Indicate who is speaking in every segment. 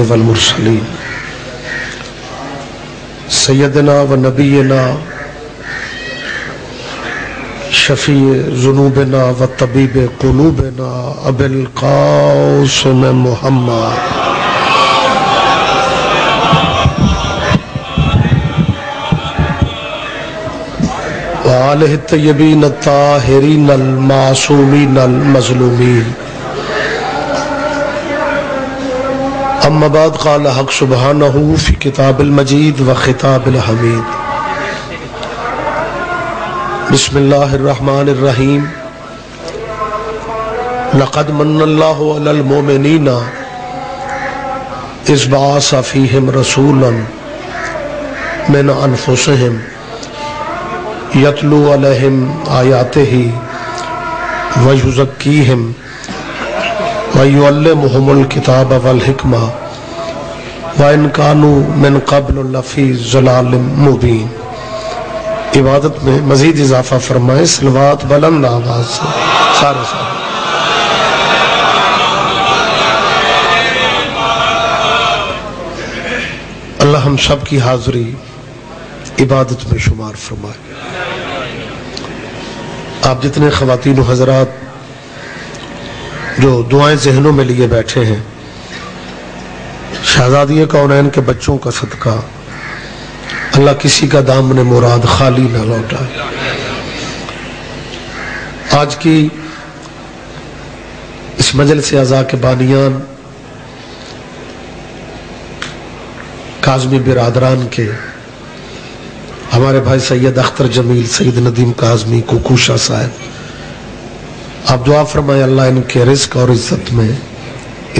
Speaker 1: والمرسلین سیدنا و نبینا شفیع ذنوبنا و طبیب قلوبنا ابی القاسم محمد وآلہ الطیبین الطاہرین المعصومین المظلومین اما بعد قال حق سبحانہ فی کتاب المجید و خطاب الحمید بسم اللہ الرحمن الرحیم لقد من اللہ علی المؤمنین اذ بعث فیہم رسولا من انفسہم یتلو علیہم آیاتہ ویزکیہم وَيُعَلِّمُهُمُ الْكِتَابَ وَالْحِكْمَةَ وَإِنْ كَانُوا مِنْ قَبْلُ لَفِي ضَلَالٍ مُبِينٍ۔ عبادت میں مزید اضافہ فرمائیں، صلوات بلند آواز سے سارے سارے۔ اللہ ہم سب کی حاضری عبادت میں شمار فرمائے۔ آپ جتنے خواتین و حضرات جو دعائیں ذہنوں میں لیے بیٹھے ہیں، شہزادی کونین کے بچوں کا صدقہ اللہ کسی کا دامن مراد خالی نہ لوٹائے۔ آج کی اس مجلس اعزا کے بانیان کاظمی برادران کے ہمارے بھائی سید اختر جمیل، سید ندیم کاظمی کوکوشا صاحب، آپ دعا فرمائے اللہ ان کے رزق اور عزت میں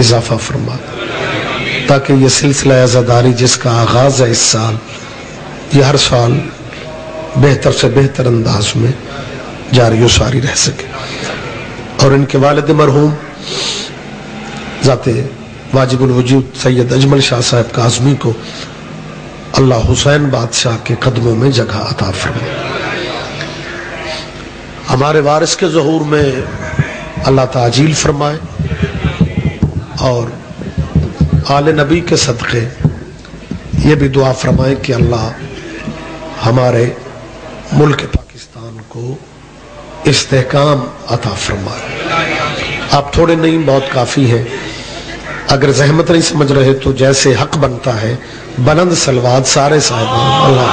Speaker 1: اضافہ فرمائے تاکہ یہ سلسلہ عزاداری جس کا آغاز ہے اس سال، یہ ہر سال بہتر سے بہتر انداز میں جاری و ساری رہ سکے، اور ان کے والد مرحوم ذات واجب الوجود سید اجمل شاہ صاحب کاظمی کو اللہ حسین بادشاہ کے قدموں میں جگہ عطا فرمائے۔ ہمارے وارث کے ظہور میں اللہ تعجیل فرمائے، اور آل نبی کے صدقے یہ بھی دعا فرمائے کہ اللہ ہمارے ملک پاکستان کو استحکام عطا فرمائے۔ آپ تھوڑے نہیں، بہت کافی ہیں، اگر زحمت نہیں سمجھ رہے تو جیسے حق بنتا ہے بلند صلوات سارے صاحبان اللہ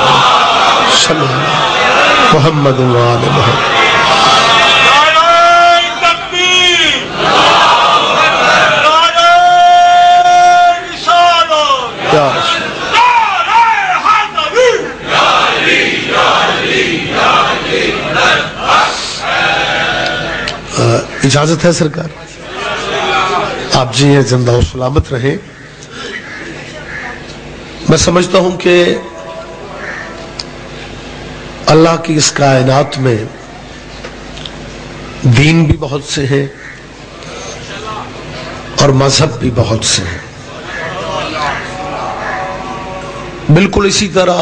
Speaker 1: صلی اللہ محمد و آل محمد۔ اجازت ہے سرکار؟ آپ جی ہیں، زندہ و سلامت رہیں۔ میں سمجھتا ہوں کہ اللہ کی اس کائنات میں دین بھی بہت سے ہیں اور مذہب بھی بہت سے ہیں، بالکل اسی طرح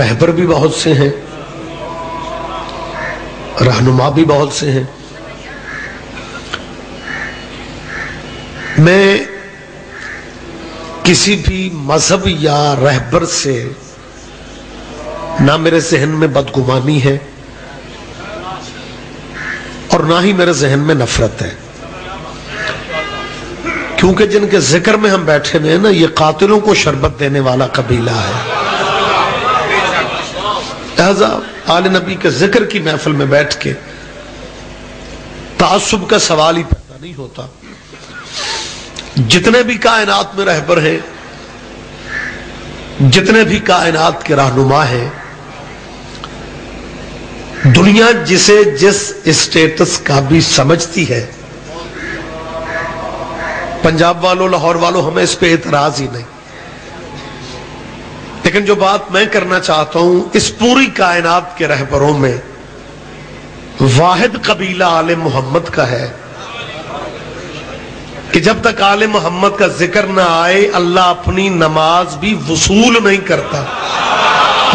Speaker 1: رہبر بھی بہت سے ہیں، رہنما بھی بہت سے ہیں۔ میں کسی بھی مذہب یا رہبر سے نہ میرے ذہن میں بدگمانی ہے اور نہ ہی میرے ذہن میں نفرت ہے، کیونکہ جن کے ذکر میں ہم بیٹھے ہوئے ہیں نا، یہ قاتلوں کو شربت دینے والا قبیلہ ہے۔ لہذا آل نبی کے ذکر کی محفل میں بیٹھ کے تعصب کا سوال ہی پیدا نہیں ہوتا۔ جتنے بھی کائنات میں رہبر ہیں، جتنے بھی کائنات کے رہنما ہیں، دنیا جسے جس اسٹیٹس کا بھی سمجھتی ہے، پنجاب والوں، لاہور والوں، ہمیں اس پہ اعتراض ہی نہیں، لیکن جو بات میں کرنا چاہتا ہوں، اس پوری کائنات کے رہبروں میں واحد قبیلہ آل محمد کا ہے کہ جب تک آل محمد کا ذکر نہ آئے اللہ اپنی نماز بھی وصول نہیں کرتا۔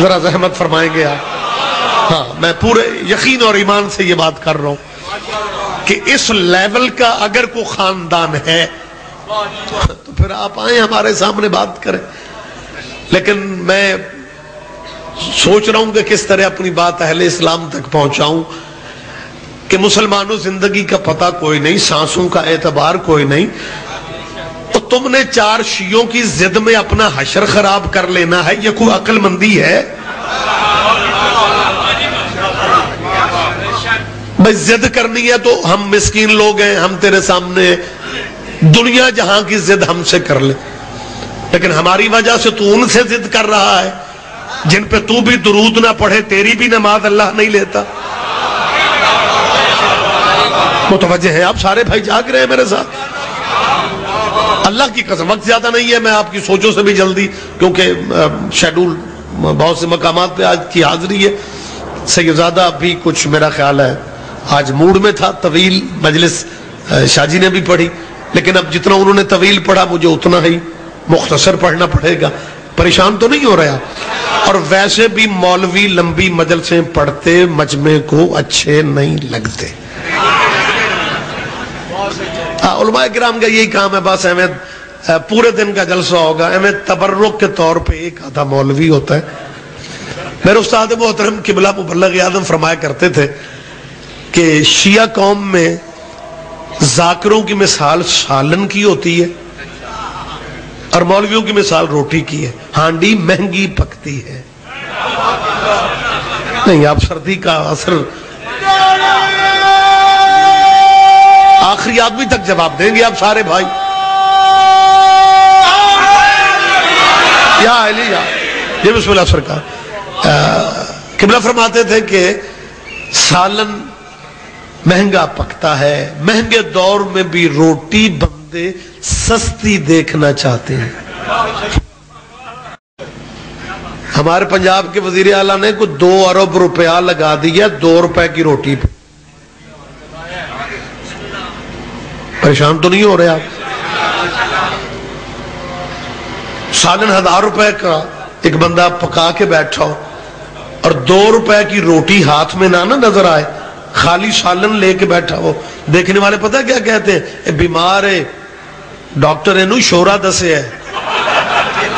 Speaker 1: ذرا زحمت فرمائیں گے آپ؟ ہاں، میں پورے یقین اور ایمان سے یہ بات کر رہا ہوں کہ اس لیول کا اگر کوئی خاندان ہے تو پھر آپ آئیں ہمارے سامنے بات کریں. لیکن میں سوچ رہا ہوں کہ کس طرح اپنی بات اہل اسلام تک پہنچاؤں کہ مسلمانوں زندگی کا پتہ کوئی نہیں، سانسوں کا اعتبار کوئی نہیں، تو تم نے 4 شیعوں کی ضد میں اپنا حشر خراب کر لینا ہے، یہ کوئی عقل مندی ہے؟ بھائی ضد کرنی ہے تو ہم مسکین لوگ ہیں، ہم تیرے سامنے دنیا جہاں کی ضد ہم سے کر لے، لیکن ہماری وجہ سے تو ان سے ضد کر رہا ہے جن پہ تو بھی درود نہ پڑھے تیری بھی نماز اللہ نہیں لیتا. متوجہ ہیں آپ سارے بھائی؟ جاگ رہے ہیں میرے ساتھ؟ اللہ کی قسم وقت زیادہ نہیں ہے، میں آپ کی سوچوں سے بھی جلدی، کیونکہ شیڈول بہت سے مقامات پہ آج کی حاضری ہے. سیدزادہ بھی کچھ میرا خیال ہے آج موڈ میں تھا، طویل مجلس شاہ جی نے بھی پڑھی، لیکن اب جتنا انہوں نے طویل پڑھا مجھے اتنا ہی مختصر پڑھنا پڑے گا. پریشان تو نہیں ہو رہا؟ اور ویسے بھی مولوی لمبی مجلسیں پڑھتے مجمع کو اچھے نہیں لگتے. علماء کرام کا یہی کام ہے، بس ہمیں پورے دن کا جلسہ ہوگا، ہمیں تبرک کے طور پہ ایک آدھا مولوی ہوتا ہے. میرے استاد محترم قبلہ مبلغ اعظم فرمایا کرتے تھے کہ شیعہ قوم میں ذاکروں کی مثال سالن کی ہوتی ہے اور مولویوں کی مثال روٹی کی ہے. ہانڈی مہنگی پکتی ہے. نہیں، آپ سردی کا اثر آخری آدمی تک جواب دیں گے آپ سارے بھائی. یا علی یا یہ بسم اللہ سرکار. قبلہ فرماتے تھے کہ سالن مہنگا پکتا ہے، مہنگے دور میں بھی روٹی بندے سستی دیکھنا چاہتے ہیں. ہمارے پنجاب کے وزیر اعلیٰ نے کچھ 2 ارب روپیہ لگا دیا 2 روپے کی روٹی پہ. پریشان تو نہیں ہو رہے آپ؟ سالن 1000 روپے کا ایک بندہ پکا کے بیٹھا ہو اور 2 روپے کی روٹی ہاتھ میں نہ نظر آئے، خالی سالن لے کے بیٹھا ہو، دیکھنے والے پتہ کیا کہتے ہیں؟ اے بیمار ہے، ڈاکٹر انہوں شورا دسے ہے.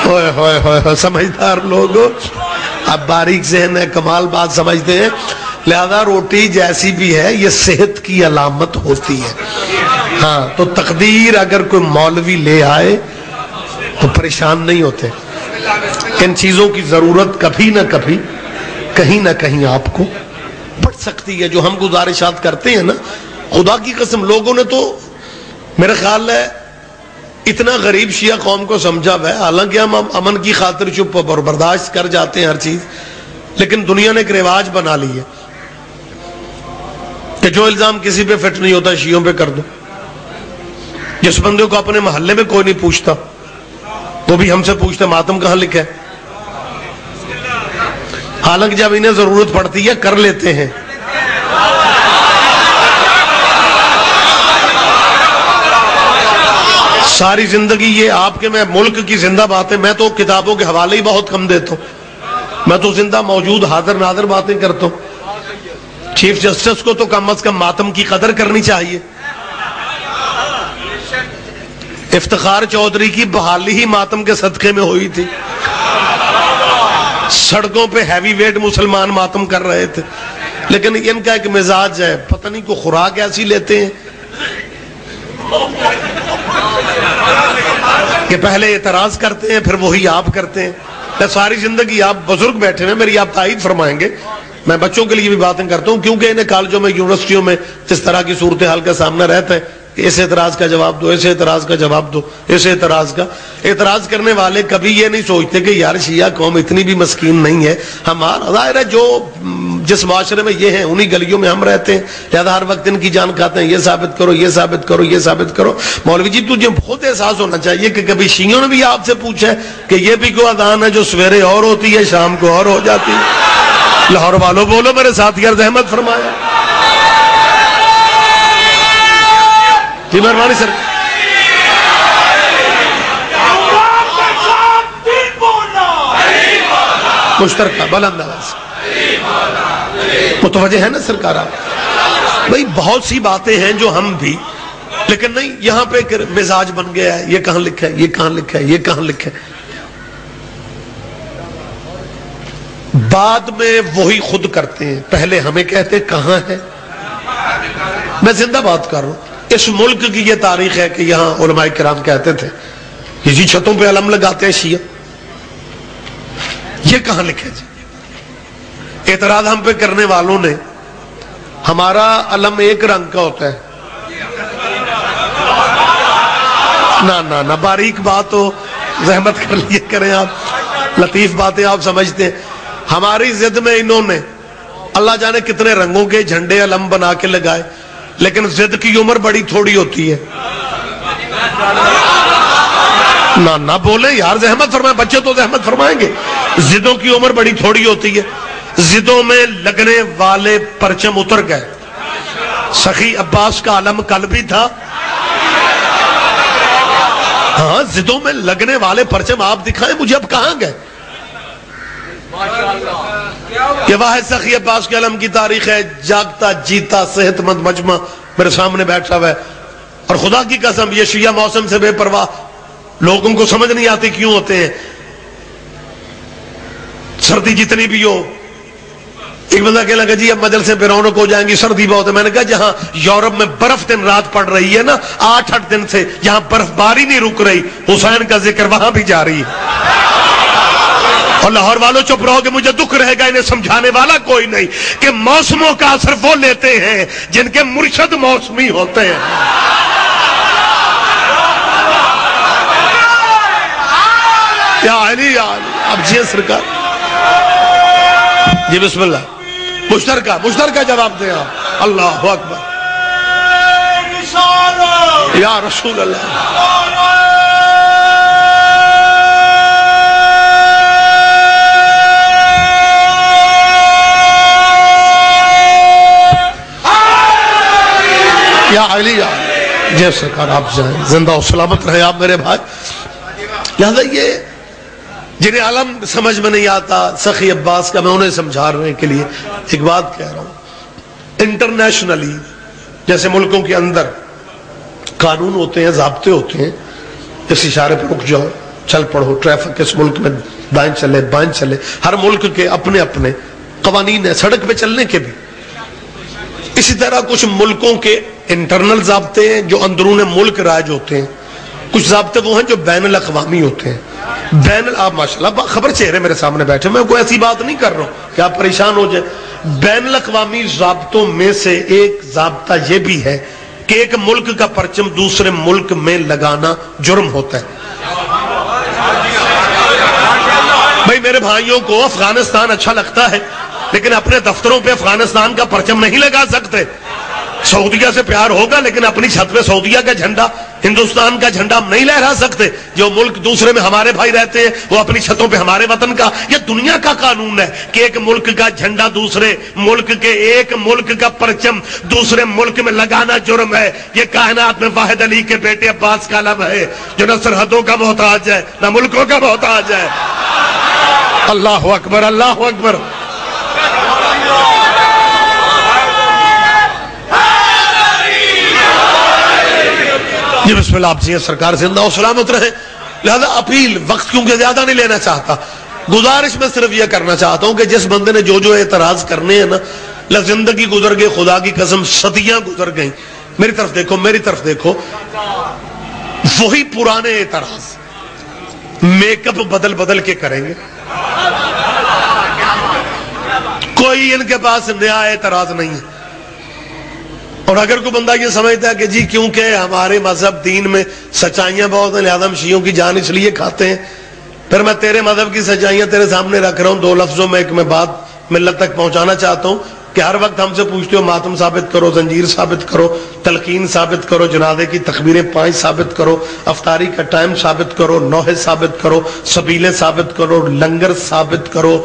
Speaker 1: ہوئے ہوئے ہوئے سمجھدار لوگ اب باریک ذہن ہے، کمال بات سمجھتے ہیں. لہذا روٹی جیسی بھی ہے یہ صحت کی علامت ہوتی ہے. ہاں تو تقدیر اگر کوئی مولوی لے آئے تو پریشان نہیں ہوتے. ان چیزوں کی ضرورت کبھی نہ کبھی کہیں نہ کہیں آپ کو پڑ سکتی ہے. جو ہم گزارشات کرتے ہیں نا، خدا کی قسم لوگوں نے تو میرے خیال ہے اتنا غریب شیعہ قوم کو سمجھا ہے، حالانکہ ہم امن کی خاطر چپ اور برداشت کر جاتے ہیں ہر چیز، لیکن دنیا نے ایک رواج بنا لی ہے کہ جو الزام کسی پہ فٹ نہیں ہوتا شیعوں پہ کر دو. جس بندے کو اپنے محلے میں کوئی نہیں پوچھتا وہ بھی ہم سے پوچھتے ماتم کہاں لکھا ہے، حالانکہ جب انہیں ضرورت پڑتی ہے کر لیتے ہیں. ساری زندگی یہ آپ کے میں ملک کی زندہ باتیں، میں تو کتابوں کے حوالے ہی بہت کم دیتا ہوں، میں تو زندہ موجود حاضر ناظر باتیں کرتا ہوں. چیف جسٹس کو تو کم از کم ماتم کی قدر کرنی چاہیے. افتخار چودھری کی بحالی ہی ماتم کے صدقے میں ہوئی تھی. سڑکوں پہ ہیوی ویٹ مسلمان ماتم کر رہے تھے، لیکن ان کا ایک مزاج ہے، پتہ نہیں کو خوراک ایسی لیتے ہیں کہ پہلے اعتراض کرتے ہیں پھر وہی آپ کرتے ہیں. ساری زندگی آپ بزرگ بیٹھے ہیں، میری آپ تائید فرمائیں گے، میں بچوں کے لیے بھی باتیں کرتا ہوں کیونکہ انہیں کالجوں میں یونیورسٹیوں میں اس طرح کی صورتحال کا سامنا رہتا ہے کہ اس اعتراض کا جواب دو، اس اعتراض کا جواب دو، اس اعتراض کا. اعتراض کرنے والے کبھی یہ نہیں سوچتے کہ یار شیعہ قوم اتنی بھی مسکین نہیں ہے. ہمارا ظاہر ہے جو جس معاشرے میں یہ ہیں انہی گلیوں میں ہم رہتے ہیں، لہذا ہر وقت ان کی جان کھاتے ہیں، یہ ثابت کرو، یہ ثابت کرو، یہ ثابت کرو. مولوی جی تجھے خود احساس ہونا چاہیے کہ کبھی شیعوں نے بھی آپ سے پوچھا ہے کہ یہ بھی کوئی اذان ہے جو سویرے اور ہوتی ہے شام کو اور ہو جاتی ہے؟ لاہور والوں بولو میرے ساتھ یار، زحمت فرمایا. جی مہربانی سر. مشترکہ بلند آواز متوجہ ہے نا سرکار آپ؟ بھائی بہت سی باتیں ہیں جو ہم بھی لیکن نہیں، یہاں پہ مزاج بن گیا ہے، یہ کہاں لکھا ہے، یہ کہاں لکھا ہے، یہ کہاں لکھا ہے. بعد میں وہی خود کرتے ہیں، پہلے ہمیں کہتے کہاں ہے. میں زندہ بات کر رہا ہوں. اس ملک کی یہ تاریخ ہے کہ یہاں علماء کرام کہتے تھے اسی چھتوں پہ علم لگاتے ہیں شیعہ. یہ کہاں لکھے جی؟ اعتراض ہم پہ کرنے والوں نے، ہمارا علم ایک رنگ کا ہوتا ہے. نہ باریک بات ہو زحمت کر لیے کریں آپ، لطیف باتیں آپ سمجھتے ہیں. ہماری ضد میں انہوں نے اللہ جانے کتنے رنگوں کے جھنڈے علم بنا کے لگائے، لیکن ضد کی عمر بڑی تھوڑی ہوتی ہے. نہ بولیں یار، زحمت فرمائیں، بچے تو زحمت فرمائیں گے. ضدوں کی عمر بڑی تھوڑی ہوتی ہے. ضدوں میں لگنے والے پرچم اتر گئے. سخی عباس کا علم کل بھی تھا. ہاں، ضدوں میں لگنے والے پرچم آپ دکھائیں مجھے، اب کہاں گئے؟ یہ واحد سخی عباس کے علم کی تاریخ ہے. جاگتا جیتا صحت مند مجمع میرے سامنے بیٹھا ہوا ہے، اور خدا کی قسم یہ شیعہ موسم سے بے پرواہ، لوگوں کو سمجھ نہیں آتی کیوں ہوتے ہیں. سردی جتنی بھی ہو، ایک بندہ کہنے لگا جی اب مجلسیں بے رونق ہو جائیں گی، سردی بہت ہے. میں نے کہا جہاں یورپ میں برف دن رات پڑ رہی ہے نا 8 دن سے، جہاں برف باری نہیں رک رہی، حسین کا ذکر وہاں بھی جاری ہے. اور لاہور والوں چپ رہو کہ مجھے دکھ رہے گا، انہیں سمجھانے والا کوئی نہیں کہ موسموں کا اثر وہ لیتے ہیں جن کے مرشد موسمی ہوتے ہیں. یا علی یا علی. اب جی سرکار جی بسم اللہ، مشترکہ جواب دیں آپ. اللہ اکبر یا رسول اللہ. یا علی یا علی. جی سرکار آپ جائیں، زندہ و سلامت رہے آپ میرے بھائی. لہذا یہ جنہیں علم سمجھ میں نہیں آتا سخی عباس کا، میں انہیں سمجھانے کے لیے ایک بات کہہ رہا ہوں. انٹرنیشنلی جیسے ملکوں کے اندر قانون ہوتے ہیں، ضابطے ہوتے ہیں، اس اشارے پر رک جاؤ، چل پڑو، ٹریفک اس ملک میں دائیں چلے بائیں چلے، ہر ملک کے اپنے اپنے قوانین ہیں سڑک پہ چلنے کے بھی. اسی طرح کچھ ملکوں کے انٹرنل ضابطے ہیں جو اندرون ملک رائج ہوتے ہیں، کچھ ضابطے وہ ہیں جو بین الاقوامی ہوتے ہیں. آپ ماشاءاللہ خبر چہرے میرے سامنے بیٹھے، میں کوئی ایسی بات نہیں کر رہا ہوں کہ آپ پریشان ہو جائیں. بین الاقوامی ضابطوں میں سے ایک ضابطہ یہ بھی ہے کہ ایک ملک کا پرچم دوسرے ملک میں لگانا جرم ہوتا ہے. بھائی میرے بھائیوں کو افغانستان اچھا لگتا ہے، لیکن اپنے دفتروں پہ افغانستان کا پرچم نہیں لگا سکتے. سعودیہ سے پیار ہوگا لیکن اپنی چھت پہ سعودیہ کا جھنڈا، ہندوستان کا جھنڈا ہم نہیں لہرا سکتے. جو ملک دوسرے میں ہمارے بھائی رہتے ہیں وہ اپنی چھتوں پہ ہمارے وطن کا، یہ دنیا کا قانون ہے کہ ایک ملک کا جھنڈا دوسرے ملک کے، ایک ملک کا پرچم دوسرے ملک میں لگانا جرم ہے. یہ کائنات میں واحد علی کے بیٹے عباس کا علم ہے جو نہ سرحدوں کا محتاج ہے نہ ملکوں کا محتاج ہے. اللہ اکبر، اللہ اکبر. جی بسم اللہ. آپ سرکار زندہ و سلامت رہے. لہذا اپیل، وقت کیونکہ زیادہ نہیں لینا چاہتا، گزارش میں صرف یہ کرنا چاہتا ہوں کہ جس بندے نے جو اعتراض کرنے ہیں نا، زندگی گزر گئی، خدا کی قسم صدیاں گزر گئیں. میری طرف دیکھو، میری طرف دیکھو، وہی پرانے اعتراض میک اپ بدل بدل کے کریں گے. کوئی ان کے پاس نیا اعتراض نہیں ہے. اور اگر کوئی بندہ یہ سمجھتا ہے کہ جی کیونکہ ہمارے مذہب دین میں سچائیاں بہت ہیں لہذا ہم شیعوں کی جان اس لیے کھاتے ہیں، پھر میں تیرے مذہب کی سچائیاں تیرے سامنے رکھ رہا ہوں. 2 لفظوں میں ایک میں بات ملت تک پہنچانا چاہتا ہوں کہ ہر وقت ہم سے پوچھتے ہو ماتم ثابت کرو، زنجیر ثابت کرو، تلقین ثابت کرو، جنازے کی تکبیریں 5 ثابت کرو، افطاری کا ٹائم ثابت کرو، نوحے ثابت کرو، سبیلیں ثابت کرو، لنگر ثابت کرو.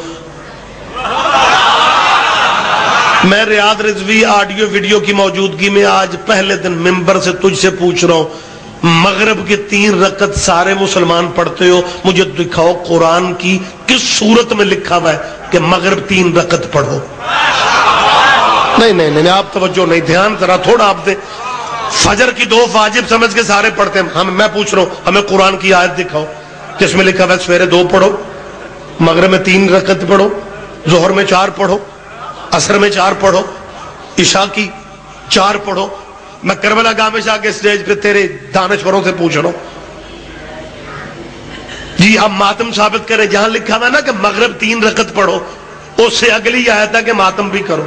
Speaker 1: میں ریاض رضوی آڈیو ویڈیو کی موجودگی میں آج پہلے دن ممبر سے تجھ سے پوچھ رہا ہوں، مغرب کی 3 رکعت سارے مسلمان پڑھتے ہو، مجھے دکھاؤ قرآن کی کس صورت میں لکھا ہوا ہے کہ مغرب 3 رکعت پڑھو. نہیں آپ توجہ نہیں، دھیان ذرا تھوڑا آپ دیں. فجر کی 2 واجب سمجھ کے سارے پڑھتے ہیں. میں پوچھ رہا ہوں ہمیں قرآن کی آیت دکھاؤ جس میں لکھا ہے سویرے 2 پڑھو, مغرب میں 3 رکعت پڑھو, ظہر میں 4 پڑھو, عصر میں 4 پڑھو, عشاء کی 4 پڑھو. میں کربلا گاہ میں جا کے اسٹیج پہ تیرے دانشوروں سے پوچھ رہا ہوں, جی آپ ماتم ثابت کریں, جہاں لکھا ہوا نا کہ مغرب 3 رکعت پڑھو, اس سے اگلی آیت ہے کہ ماتم بھی کرو.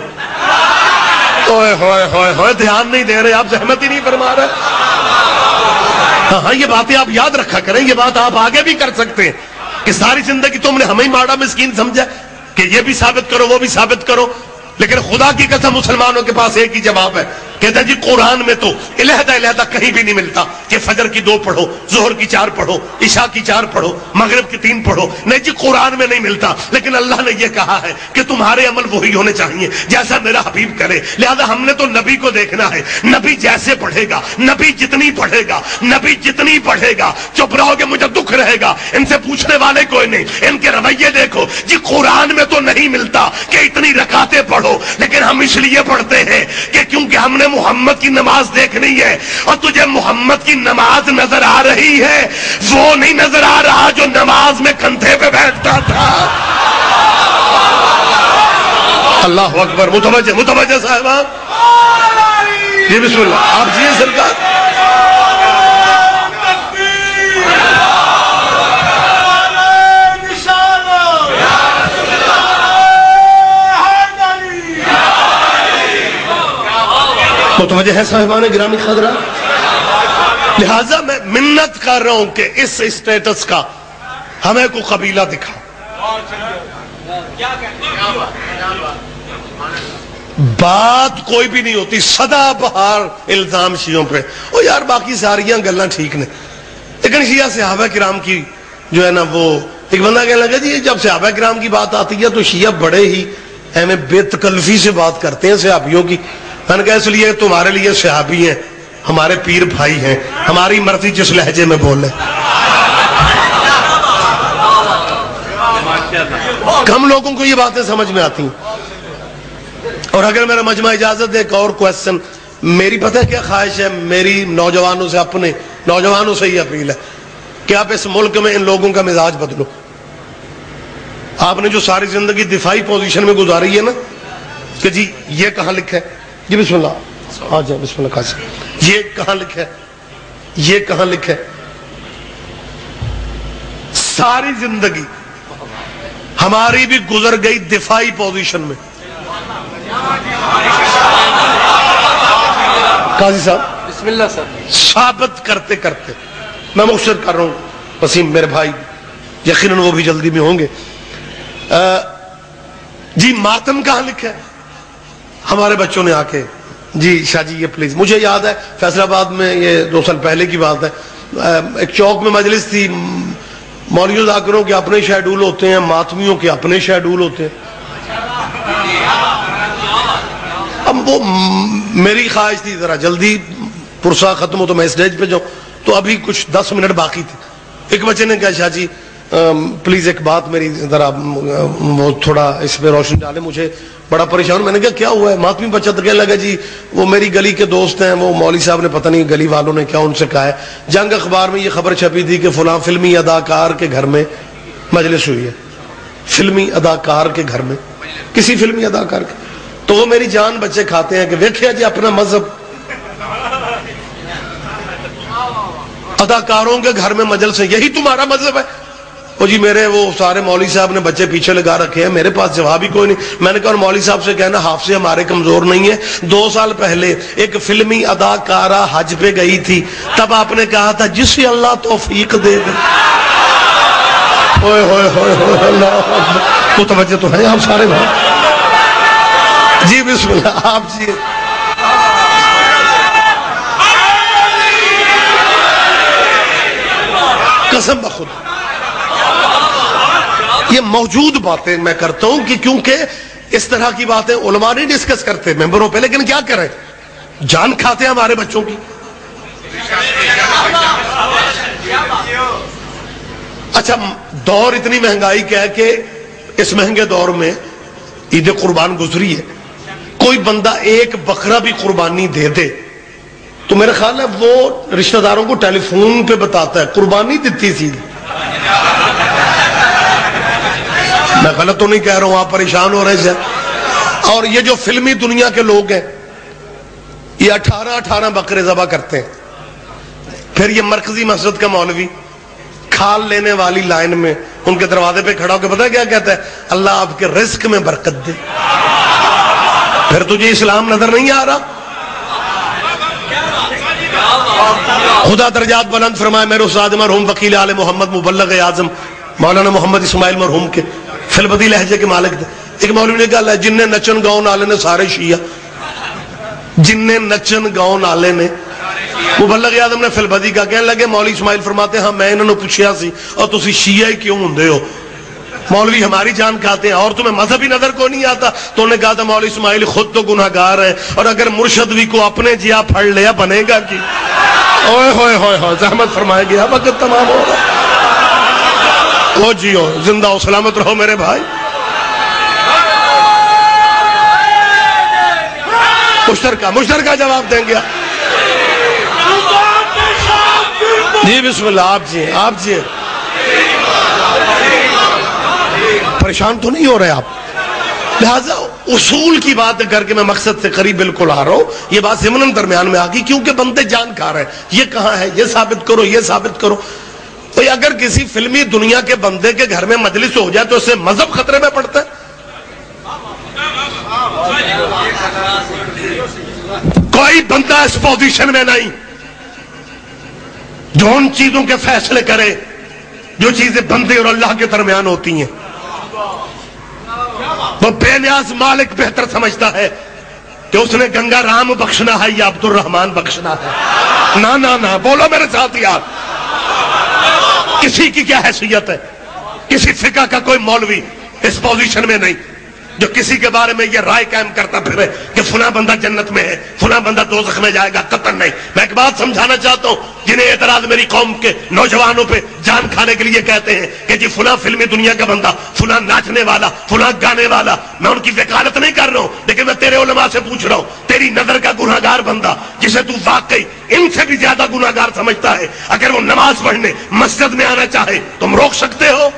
Speaker 1: اوئے ہوئے ہوئے ہوئے, دھیان نہیں دے رہے آپ, زحمت ہی نہیں فرما رہے. ہاں یہ باتیں آپ یاد رکھا کریں, یہ بات آپ آگے بھی کر سکتے ہیں کہ ساری زندگی تم نے ہمیں ماڑا مسکین سمجھا کہ یہ بھی ثابت کرو وہ بھی ثابت کرو, لیکن خدا کی قسم مسلمانوں کے پاس ایک ہی جواب ہے, کہتا ہے جی قرآن میں تو علیحدہ کہیں بھی نہیں ملتا کہ فجر کی 2 پڑھو, ظہر کی 4 پڑھو, عشاء کی 4 پڑھو, مغرب کی 3 پڑھو. نہیں جی قرآن میں نہیں ملتا, لیکن اللہ نے یہ کہا ہے کہ تمہارے عمل وہی ہونے چاہیے جیسا میرا حبیب کرے. لہذا ہم نے تو نبی کو دیکھنا ہے, نبی جیسے پڑھے گا, نبی جتنی پڑھے گا, چپ رہو گے مجھے دکھ رہے گا. ان سے پوچھنے والے کوئی نہیں, ان کے رویے دیکھو. جی قرآن میں تو نہیں ملتا کہ اتنی رکعتیں پڑھو, لیکن ہم اس لیے پڑھتے ہیں کہ کیونکہ ہم نے محمد کی نماز دیکھنی ہے, اور تجھے محمد کی نماز نظر آ رہی ہے, وہ نہیں نظر آ رہا جو نماز میں کندھے پہ بیٹھتا تھا. اللہ اکبر. متوجہ صاحبہ جی بسم اللہ, آپ جی سرکار. متوجہ ہے صاحبان گرامی خضرا. لہذا میں منت کر رہا ہوں کہ اس اسٹیٹس کا ہمیں کو قبیلہ دکھا. بات کوئی بھی نہیں ہوتی, سدا بہار الزام شیعوں پہ. او یار باقی ساریاں گلاں ٹھیک نے, لیکن شیعہ صحابہ کرام کی جو ہے نا, وہ ایک بندہ کہنے لگا جی جب صحابہ کرام کی بات آتی ہے تو شیعہ بڑے ہی ہمیں بے تکلفی سے بات کرتے ہیں صحابیوں کی. میں نے کہا اس لیے تمہارے لیے صحابی ہیں, ہمارے پیر بھائی ہیں, ہماری مرضی جس لہجے میں بولے. کم لوگوں کو یہ باتیں سمجھ میں آتی ہیں. اور اگر میرا مجمع اجازت دے, ایک اور کویسچن. میری پتہ کیا خواہش ہے, میری نوجوانوں سے, اپنے نوجوانوں سے یہ اپیل ہے کہ آپ اس ملک میں ان لوگوں کا مزاج بدلو. آپ نے جو ساری زندگی دفاعی پوزیشن میں گزاری ہے نا, کہ جی یہ کہاں لکھا ہے, جی بسم اللہ آ جائیں, بسم اللہ قاسم, یہ کہاں لکھا ہے, یہ کہاں لکھا ہے. ساری زندگی ہماری بھی گزر گئی دفاعی پوزیشن میں. قاضی صاحب
Speaker 2: بسم اللہ سر.
Speaker 1: ثابت کرتے کرتے میں مختصر کر رہا ہوں, وسیم میرے بھائی یقیناً وہ بھی جلدی میں ہوں گے. جی ماتم کہاں لکھا ہے. ہمارے بچوں نے آ کے, جی شاہ جی یہ پلیز. مجھے یاد ہے فیصل آباد میں, یہ 2 سال پہلے کی بات ہے, ایک چوک میں مجلس تھی. مولوی ذاکروں کے اپنے شیڈول ہوتے ہیں, ماتمیوں کے اپنے شیڈول ہوتے ہیں. اب وہ میری خواہش تھی ذرا جلدی پرسا ختم ہو تو میں اسٹیج پہ جاؤں, تو ابھی کچھ 10 منٹ باقی تھے. ایک بچے نے کہا شاہ جی پلیز ایک بات میری ذرا وہ تھوڑا اس پہ روشنی ڈالے, مجھے بڑا پریشان. میں نے کہا کیا ہوا ہے. ماتمی بچہ تو کہنے لگا جی وہ میری گلی کے دوست ہیں, وہ مولوی صاحب نے پتہ نہیں گلی والوں نے کیا ان سے کہا ہے, جنگ اخبار میں یہ خبر چھپی تھی کہ فلاں فلمی اداکار کے گھر میں مجلس ہوئی ہے. فلمی اداکار کے گھر میں, کسی فلمی اداکار کے. تو وہ میری جان بچے کھاتے ہیں کہ دیکھیں جی اپنا مذہب, اداکاروں کے گھر میں مجلس ہے, یہی تمہارا مذہب ہے. وہ جی میرے وہ سارے مولوی صاحب نے بچے پیچھے لگا رکھے ہیں, میرے پاس جواب ہی کوئی نہیں. میں نے کہا مولوی صاحب سے کہنا حافظے ہمارے کمزور نہیں ہے. 2 سال پہلے ایک فلمی اداکارہ حج پہ گئی تھی, تب آپ نے کہا تھا جسے اللہ توفیق دے دے. ہوئے ہوئے ہوئے ہوئے, اللہ متوجہ تو ہے آپ سارے بھائی. جی بسم اللہ آپ جی. قسم بخود یہ موجود باتیں میں کرتا ہوں کہ کیونکہ اس طرح کی باتیں علماء نہیں ڈسکس کرتے ممبروں پہ, لیکن کیا کریں, جان کھاتے ہیں ہمارے بچوں کی. اچھا دور اتنی مہنگائی کا ہے کہ اس مہنگے دور میں عید قربان گزری ہے, کوئی بندہ ایک بکرا بھی قربانی دے دے تو میرا خیال ہے وہ رشتہ داروں کو ٹیلی فون پہ بتاتا ہے قربانی دیتی سی. میں غلط تو نہیں کہہ رہا ہوں, آپ پریشان ہو رہے ہیں. اور یہ جو فلمی دنیا کے لوگ ہیں یہ 18 بکرے ذبح کرتے ہیں, پھر یہ مرکزی مسجد کا مولوی کھال لینے والی لائن میں ان کے دروازے پہ کھڑا ہو کے پتہ ہے کیا کہتا ہے؟ اللہ آپ کے رزق میں برکت دے. پھر تجھے اسلام نظر نہیں آ رہا؟ خدا درجات بلند فرمائے میرے استاد مرحوم وکیل آل محمد مبلغ اعظم مولانا محمد اسماعیل مرحوم کے فلبدی لہجے کے مالک تھے. ایک مولوی نے کہا جن نے نچن گاؤں نالے نے سارے شیعہ, جن نے نچن گاؤں نالے نے. مبلغ اعظم نے فلبدی کا کہنے لگے مولوی اسماعیل فرماتے ہیں ہاں میں انہوں نے پوچھیا سی اور تسی شیعہ کیوں ہوندے ہو, مولوی ہماری جان کھاتے ہیں اور تمہیں مذہبی نظر کو نہیں آتا؟ تو انہوں نے کہا تھا مولوی اسماعیل خود تو گناہگار ہے اور اگر مرشد بھی کو اپنے جیا پھڑ لیا بنے گا کی. اوئے ہوئے ہوئے ہوئے زحمت فرمائے گیا, وقت تمام ہو رہا. او جیو زندہ ہو سلامت رہو میرے بھائی. مشترکہ جواب دیں گے جی. بسم اللہ. آپ جی پریشان تو نہیں ہو رہے آپ؟ لہذا اصول کی بات کر کے میں مقصد سے قریب بالکل آ رہا ہوں. یہ بات ضمن درمیان میں آ گئی کیونکہ بندے جان کھا رہے ہیں یہ کہاں ہے, یہ ثابت کرو, یہ ثابت کرو. تو اگر کسی فلمی دنیا کے بندے کے گھر میں مجلس ہو جائے تو اس سے مذہب خطرے میں پڑتا ہے. کوئی بندہ اس پوزیشن میں نہیں جو ان چیزوں کے فیصلے کرے جو چیزیں بندے اور اللہ کے درمیان ہوتی ہیں. وہ بے نیاز مالک بہتر سمجھتا ہے کہ اس نے گنگا رام بخشنا ہے یا عبد الرحمان بخشنا ہے. نہ بولو میرے ساتھ یار, کسی کی کیا حیثیت ہے؟ کسی فقہ کا کوئی مولوی اس پوزیشن میں نہیں جو کسی کے بارے میں یہ رائے قائم کرتا پھرے کہ فلاں بندہ جنت میں ہے, فلاں بندہ دوزخ میں جائے گا. قطعاً نہیں. میں ایک بات سمجھانا چاہتا ہوں جنہیں اعتراض میری قوم کے نوجوانوں پہ جان کھانے کے لیے کہتے ہیں کہ جی فلاں فلمی دنیا کا بندہ, فلاں ناچنے والا, فلاں گانے والا. میں ان کی وکالت نہیں کر رہا ہوں لیکن میں تیرے علماء سے پوچھ رہا ہوں, تیری نظر کا گناہگار بندہ جسے تو واقعی ان سے بھی زیادہ گناہگار سمجھتا ہے, اگر وہ نماز پڑھنے مسجد میں آنا چاہے تم روک سکتے ہو؟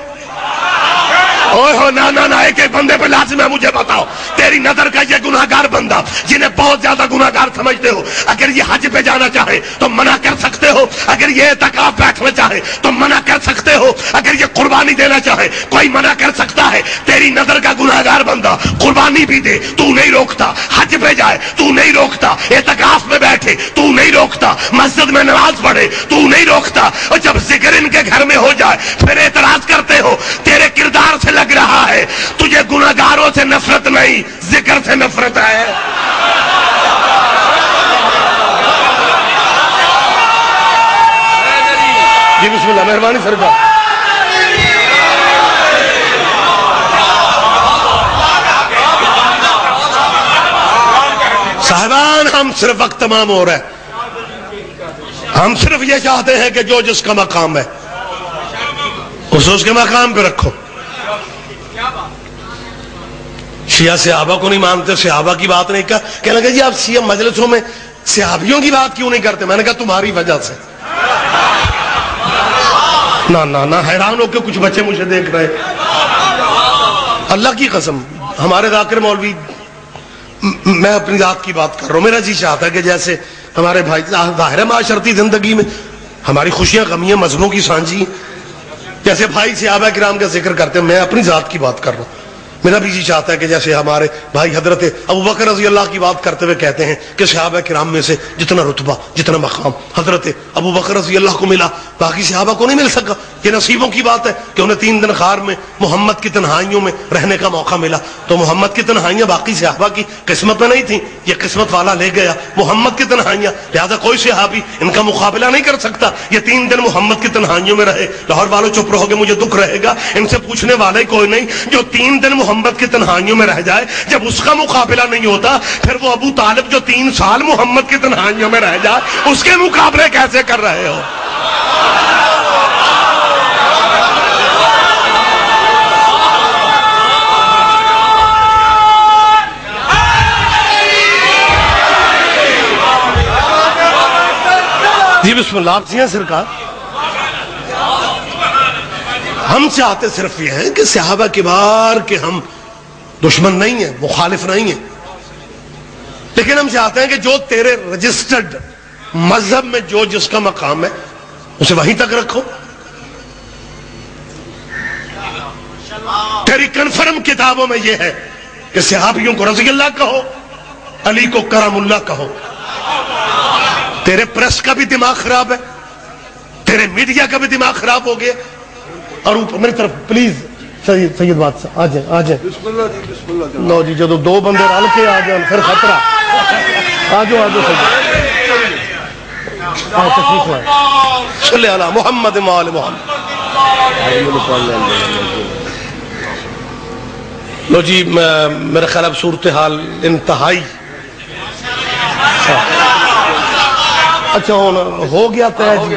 Speaker 1: اوہ ہو نہ ایک بندے پہ لازم ہے مجھے بتاؤ, تیری نظر کا یہ گناہگار بندہ جنہیں بہت زیادہ گناہگار سمجھتے ہو, اگر یہ حج پہ جانا چاہے تو منع کر سکتے ہو؟ اگر یہ اعتکاف بیٹھنا چاہے تو منع کر سکتے ہو؟ اگر یہ قربانی دینا چاہے کوئی منع کر سکتا ہے؟ تیری نظر کا گناہگار بندہ قربانی بھی دے تو نہیں روکتا, حج پہ جائے تو نہیں روکتا, اعتکاف میں بیٹھے تو نہیں روکتا, مسجد میں نماز پڑھے تو نہیں روکتا, اور جب ذکر ان کے گھر میں ہو جائے پھر اعتراض کرتے ہو. تیرے کردار سے لگ رہا ہے تجھے گناہگاروں سے نفرت نہیں, ذکر سے نفرت ہے. جی بسم اللہ, مہربانی سرکار. صاحبان ہم صرف وقت تمام ہو رہا ہے, ہم صرف یہ چاہتے ہیں کہ جو جس کا مقام ہے اس کے مقام پہ رکھو. شیعہ صحابہ کو نہیں مانتے, صحابہ کی بات نہیں کہنے لگے جی آپ شیعہ مجلسوں میں صحابیوں کی بات کیوں نہیں کرتے؟ میں نے کہا تمہاری وجہ سے. نہ حیران ہو کے کچھ بچے مجھے دیکھ رہے. اللہ کی قسم ہمارے ذاکر مولوی, میں اپنی ذات کی بات کر رہا ہوں, میرا جی چاہتا ہے کہ جیسے ہمارے بھائی ظاہر ہے معاشرتی زندگی میں ہماری خوشیاں غمیاں مذہبوں کی سانجھی, جیسے بھائی صحابہ کرام کا ذکر کرتے ہیں, میں اپنی ذات کی بات کر رہا ہوں. میرا بھی جی چاہتا ہے کہ جیسے ہمارے بھائی حضرت ابو بکر رضی اللہ کی بات کرتے ہوئے کہتے ہیں کہ صحابہ کرام میں سے جتنا رتبہ جتنا مقام حضرت ابو بکر رضی اللہ کو ملا باقی صحابہ کو نہیں مل سکا. یہ نصیبوں کی بات ہے کہ انہیں 3 دن غار میں محمد کی تنہائیوں میں رہنے کا موقع ملا, تو محمد کی تنہائیاں باقی صحابہ کی قسمت میں نہیں تھیں, یہ قسمت والا لے گیا محمد کی تنہائیاں. لہذا کوئی صحابی ان کا مقابلہ نہیں کر سکتا. یہ 3 دن محمد کی تنہائیوں میں رہے. لاہور والوں چپ رہو گے مجھے دکھ رہے گا, ان سے پوچھنے والے کوئی نہیں. جو 3 دن محمد کی تنہائیوں میں رہ جائے, جب اس کا مقابلہ نہیں ہوتا پھر وہ ابو طالب جو 3 سال محمد کی تنہائیوں میں رہ جائے اس کے مقابلے کیسے کر رہے ہو؟ جی بسم اللہ. آپ ہیں سرکار. ہم چاہتے صرف یہ ہیں کہ صحابہ کبار کے ہم دشمن نہیں ہیں, مخالف نہیں ہیں, لیکن ہم چاہتے ہیں کہ جو تیرے رجسٹرڈ مذہب میں جو جس کا مقام ہے اسے وہیں تک رکھو. تیری کنفرم کتابوں میں یہ ہے کہ صحابیوں کو رضی اللہ کہو, علی کو کرم اللہ کہو. تیرے پریس کا بھی دماغ خراب ہے, تیرے میڈیا کا بھی دماغ خراب ہو گیا. اور میری طرف پلیز سید بادشاہ آ جائیں, آ جائیں. لو جی, جب دو بندے رل کے آ جائیں پھر خطرہ. آ جاؤ, آ جاؤ سید. صلی علی محمد وآل محمد. لو جی, میرا خیال اب صورتحال انتہائی اچھا ہو گیا طے جی.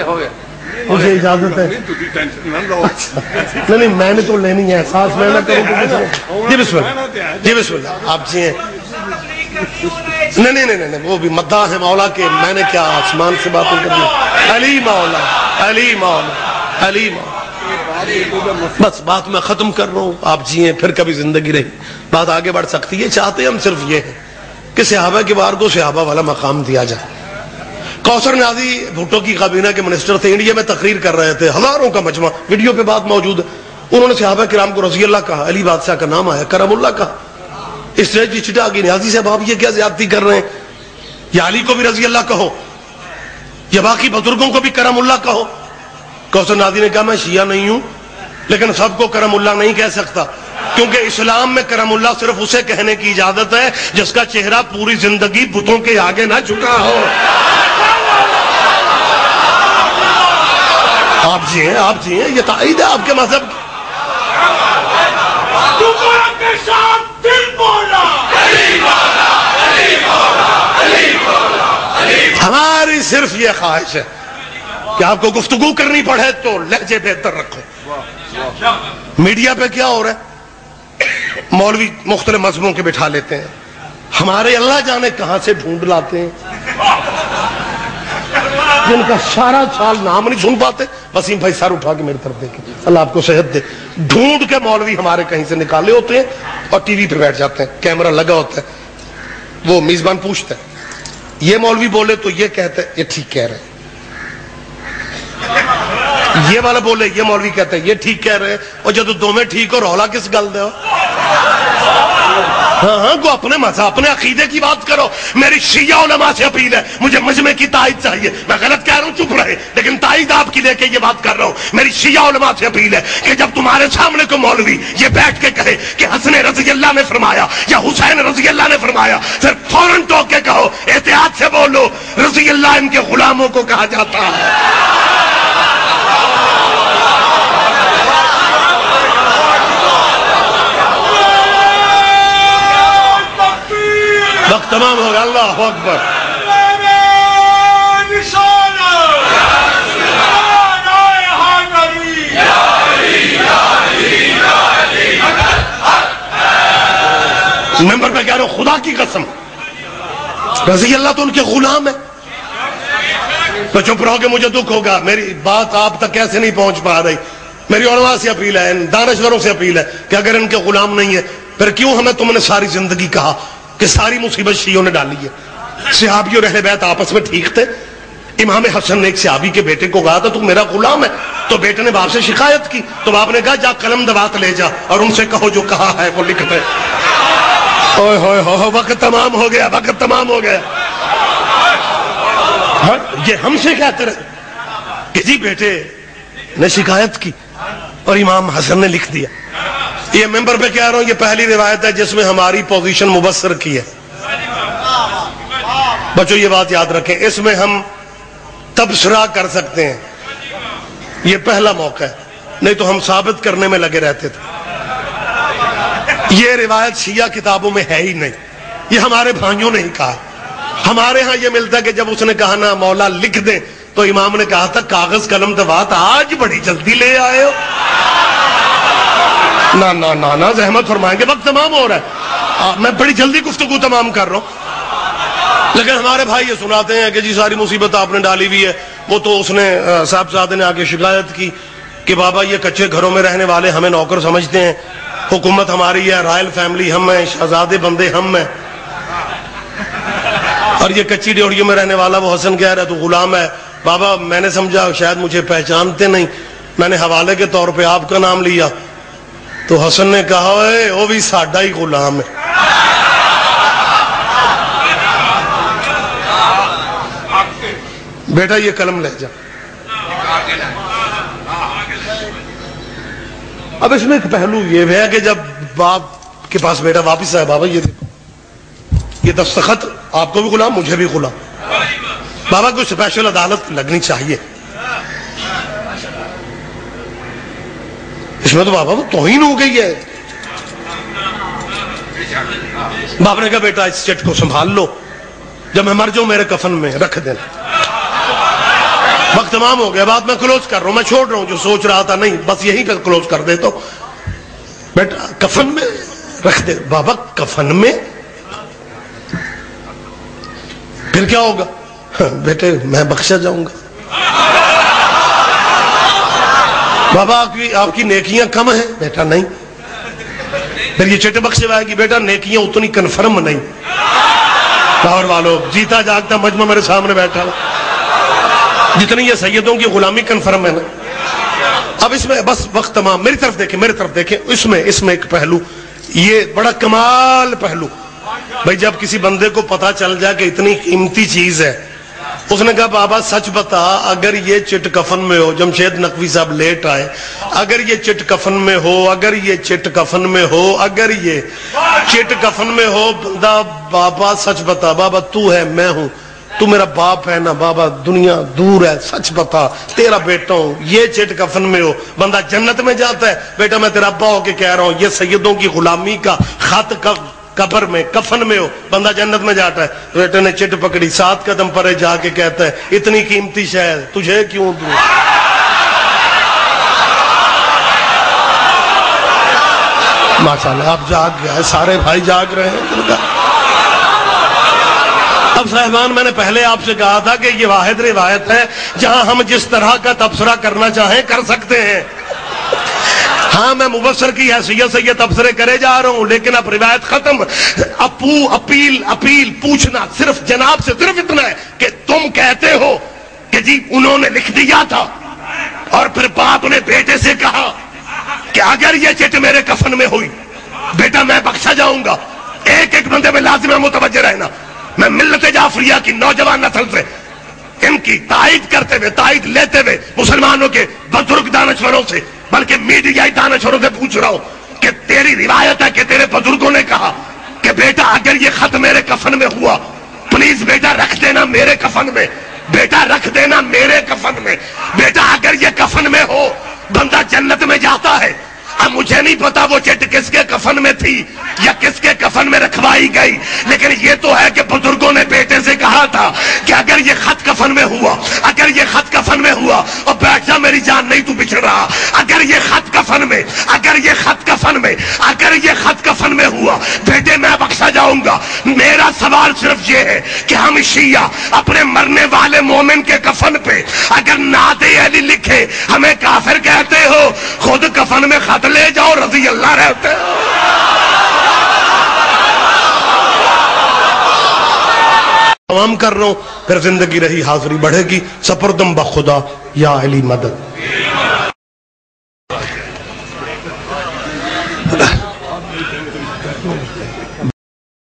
Speaker 1: مجھے اجازت ہے. نہیں میں نے تو لینی ہے, احساس میں نہ کروں. جی بسم اللہ, جی بسم اللہ. آپ جی ہیں. نہیں وہ بھی مداح ہے مولا کے, میں نے کیا آسمان سے باتیں کرنی. علی مولا, علی مولا, علی مولا. بس بات میں ختم کر رہا ہوں. آپ جی ہیں, پھر کبھی زندگی رہی بات آگے بڑھ سکتی ہے. چاہتے ہم صرف یہ ہے کہ صحابہ کے بار کو صحابہ والا مقام دیا جائے. کوثر نیازی بھٹو کی کابینہ کے منسٹر تھے, انڈیا میں تقریر کر رہے تھے, ہزاروں کا مجمع, ویڈیو پہ بات موجود ہے. انہوں نے صحابہ کرام کو رضی اللہ کہا, علی بادشاہ کا نام آیا, کرم اللہ کہا. اسٹیج کی چھٹا گئی. نیازی صاحب آپ یہ کیا زیادتی کر رہے ہیں, یا علی کو بھی رضی اللہ کہو, یا باقی بزرگوں کو بھی کرم اللہ کہو. کوثر نیازی نے کہا میں شیعہ نہیں ہوں, لیکن سب کو کرم اللہ نہیں کہہ سکتا, کیونکہ اسلام میں کرم اللہ صرف اسے کہنے کی اجازت ہے جس کا چہرہ پوری زندگی بتوں کے آگے نہ جھکا ہو. آپ جی ہیں, آپ جی ہیں, یہ تائید ہے آپ کے مذہب کی. ہماری صرف یہ خواہش ہے کہ آپ کو گفتگو کرنی پڑے تو لہجے بہتر رکھو. میڈیا پہ کیا ہو رہا ہے, مولوی مختلف مذہبوں کے بٹھا لیتے ہیں, ہمارے اللہ جانے کہاں سے ڈھونڈ لاتے ہیں, جن کا سارا سال نام نہیں سن پاتے. وسیم بھائی سر اٹھا کے میری طرف دیکھیں, اللہ آپ کو صحت دے. ڈھونڈ کے مولوی ہمارے کہیں سے نکالے ہوتے ہیں اور ٹی وی پہ بیٹھ جاتے ہیں, کیمرہ لگا ہوتا ہے, وہ میزبان پوچھتا ہے یہ مولوی بولے تو یہ کہتے ہیں یہ ٹھیک کہہ رہے ہیں, یہ والا بولے یہ مولوی کہتا ہے یہ ٹھیک کہہ رہے ہیں. اور جب دو میں ٹھیک ہو رولا کس گل دے ہو. ہاں کو اپنے مذہب اپنے عقیدے کی بات کرو. میری شیعہ علماء سے اپیل ہے, مجھے مجمع کی تائید چاہیے. میں غلط کہہ رہا ہوں, چپ رہے, لیکن تائید آپ کی لے کے یہ بات کر رہا ہوں. میری شیعہ علماء سے اپیل ہے کہ جب تمہارے سامنے کو مولوی یہ بیٹھ کے کہے کہ حسن رضی اللہ نے فرمایا یا حسین رضی اللہ نے فرمایا, صرف فوراً ٹوک کے کہو, احتیاط سے بولو, رضی اللہ ان کے غلاموں کو کہا جاتا ہے. وقت تمام ہوگا. اللہ اکبر. ممبر پہ کہہ رہا ہوں خدا کی قسم, رضی اللہ تو ان کے غلام ہے. تو چپ رہو کہ مجھے دکھ ہوگا. میری بات آپ تک کیسے نہیں پہنچ پا رہی. میری علماء سے اپیل ہے, دانشوروں سے اپیل ہے کہ اگر ان کے غلام نہیں ہے پھر کیوں ہمیں تم نے ساری زندگی کہا کہ ساری مصیبت شیعوں نے ڈالی ہے. صحابی اور اہل بیت آپس میں ٹھیک تھے. امام حسن نے ایک صحابی کے بیٹے کو کہا تھا تو میرا غلام ہے, تو بیٹے نے باپ سے شکایت کی, تو باپ نے کہا جا قلم دوات لے جا اور ان سے کہو جو کہا ہے وہ لکھ دے. اوئے ہوئے ہو, وقت تمام ہو گیا, وقت تمام ہو گیا. یہ ہم سے کہتے رہے کہ جی بیٹے نے شکایت کی اور امام حسن نے لکھ دیا. یہ ممبر پہ کہہ رہا ہوں, یہ پہلی روایت ہے جس میں ہماری پوزیشن مبصر کی ہے. بچوں یہ بات یاد رکھیں, اس میں ہم تبصرہ کر سکتے ہیں, یہ پہلا موقع ہے, نہیں تو ہم ثابت کرنے میں لگے رہتے تھے. یہ روایت شیعہ کتابوں میں ہے ہی نہیں, یہ ہمارے بھائیوں نے ہی کہا. ہمارے ہاں یہ ملتا ہے کہ جب اس نے کہا نا مولا لکھ دیں تو امام نے کہا تھا کاغذ قلم دوات آج بڑی جلدی لے آئے ہو. نا زحمت فرمائیں گے, وقت تمام ہو رہا ہے, میں بڑی جلدی گفتگو تمام کر رہا ہوں. لیکن ہمارے بھائی یہ سناتے ہیں کہ جی ساری مصیبت آپ نے ڈالی ہوئی ہے, وہ تو اس نے صاحبزادے نے آگے شکایت کی کہ بابا یہ کچے گھروں میں رہنے والے ہمیں نوکر سمجھتے ہیں، حکومت ہماری ہے، رائل فیملی ہم ہیں، شہزادے بندے ہم ہیں، اور یہ کچی ڈیوڑیوں میں رہنے والا وہ حسن کہہ رہا ہے تو غلام ہے۔ بابا میں نے سمجھا شاید مجھے پہچانتے نہیں، میں نے حوالے کے طور پہ آپ کا نام لیا، تو حسن نے کہا اے وہ بھی ساڈا ہی غلام ہے۔ بیٹا یہ قلم لے جا۔ اب اس میں ایک پہلو یہ ہے کہ جب باپ کے پاس بیٹا واپس آئے، بابا یہ دیکھو یہ دستخط آپ کو بھی غلام مجھے بھی غلام، بابا کوئی اسپیشل عدالت لگنی چاہیے، اس میں تو بابا وہ توہین ہو گئی ہے۔ باپ نے کہا بیٹا اس چٹ کو سنبھال لو، جب میں مر جاؤں میرے کفن میں رکھ دینا۔ وقت تمام ہو گیا، بات میں کلوز کر رہا ہوں، میں چھوڑ رہا ہوں جو سوچ رہا تھا، نہیں بس یہیں پہ کلوز کر دیتا ہوں۔ بیٹا کفن میں رکھ دے۔ بابا کفن میں پھر کیا ہوگا؟ بیٹے میں بخشا جاؤں گا۔ بابا آپ کی نیکیاں کم ہیں؟ بیٹا نہیں۔ پھر یہ چٹ بخشے آئے گی؟ بیٹا نیکیاں اتنی کنفرم نہیں۔ لاہور والو جیتا جاگتا مجمع میرے سامنے بیٹھا ہوا، جتنی یہ سیدوں کی غلامی کنفرم ہے نا۔ اب اس میں بس وقت تمام، میری طرف دیکھیں، اس میں ایک پہلو، یہ بڑا کمال پہلو بھائی، جب کسی بندے کو پتا چل جائے کہ اتنی قیمتی چیز ہے، اس نے کہا بابا سچ بتا اگر یہ چٹ کفن میں ہو، جمشید نقوی صاحب لیٹ آئے، اگر یہ چٹ کفن میں ہو، اگر یہ چٹ کفن میں ہو، اگر یہ چٹ کفن میں ہو، بندہ بابا سچ بتا، بابا تو ہے میں ہوں، تو میرا باپ ہے نا بابا، دنیا دور ہے، سچ بتا تیرا بیٹا ہوں، یہ چٹ کفن میں ہو، بندہ جنت میں جاتا ہے۔ بیٹا میں تیرا ابا ہو کے کہہ رہا ہوں، یہ سیدوں کی غلامی کا خط قبر میں کفن میں ہو، بندہ جنت میں جاتا ہے۔ بیٹے نے چٹ پکڑی، 7 قدم پرے جا کے کہتا ہے اتنی قیمتی شے تجھے کیوں دوں؟ ماشاءاللہ آپ جاگ گئے، سارے بھائی جاگ رہے ہیں۔ اب صاحبان میں نے پہلے آپ سے کہا تھا کہ یہ واحد روایت ہے جہاں ہم جس طرح کا تبصرہ کرنا چاہیں کر سکتے ہیں۔ ہاں میں مبصر کی حیثیت سے یہ تبصرے کرے جا رہا ہوں، لیکن اب روایت ختم۔ اپیل پوچھنا صرف جناب سے صرف اتنا ہے کہ تم کہتے ہو کہ جی انہوں نے لکھ دیا تھا، اور پھر باپ نے بیٹے سے کہا کہ اگر یہ چٹ میرے کفن میں ہوئی بیٹا میں بخشا جاؤں گا۔ ایک بندے میں لازم ہے متوجہ رہنا۔ میں ملت جعفریہ کی نوجوان نسل سے ان کی تائید کرتے ہوئے، تائید لیتے ہوئے مسلمانوں کے بزرگ دانشوروں سے، بلکہ میڈیائی دانشوروں سے پوچھ رہا ہوں کہ تیری روایت ہے کہ تیرے بزرگوں نے کہا کہ بیٹا اگر یہ خط میرے کفن میں ہوا پلیز بیٹا رکھ دینا میرے کفن میں، بیٹا رکھ دینا میرے کفن میں، بیٹا اگر یہ کفن میں ہو بندہ جنت میں جاتا ہے۔ اب مجھے نہیں پتا وہ چٹ کس کے کفن میں تھی یا کس کے کفن میں رکھوائی گئی، لیکن یہ تو ہے کہ بزرگوں نے بیٹے سے کہا تھا کہ اگر یہ خط کفن میں ہوا، اگر یہ خط کفن میں ہوا، اور بیٹھ جا میری جان نہیں تو بچھ رہا، اگر یہ خط کفن میں، اگر یہ خط کفن میں، اگر یہ خط کفن میں ہوا بیٹے میں بخشا جاؤں گا۔ میرا سوال صرف یہ ہے کہ ہم شیعہ اپنے مرنے والے مومن کے کفن پہ اگر نعت علی لکھے ہمیں کافر کہتے ہو، خود کفن میں خط لے جاؤ رضی اللہ رہتے ہو۔ تمام کر رہا ہوں، پھر زندگی رہی حاضری بڑھے گی۔ سپردم بخدا یا علی مدد۔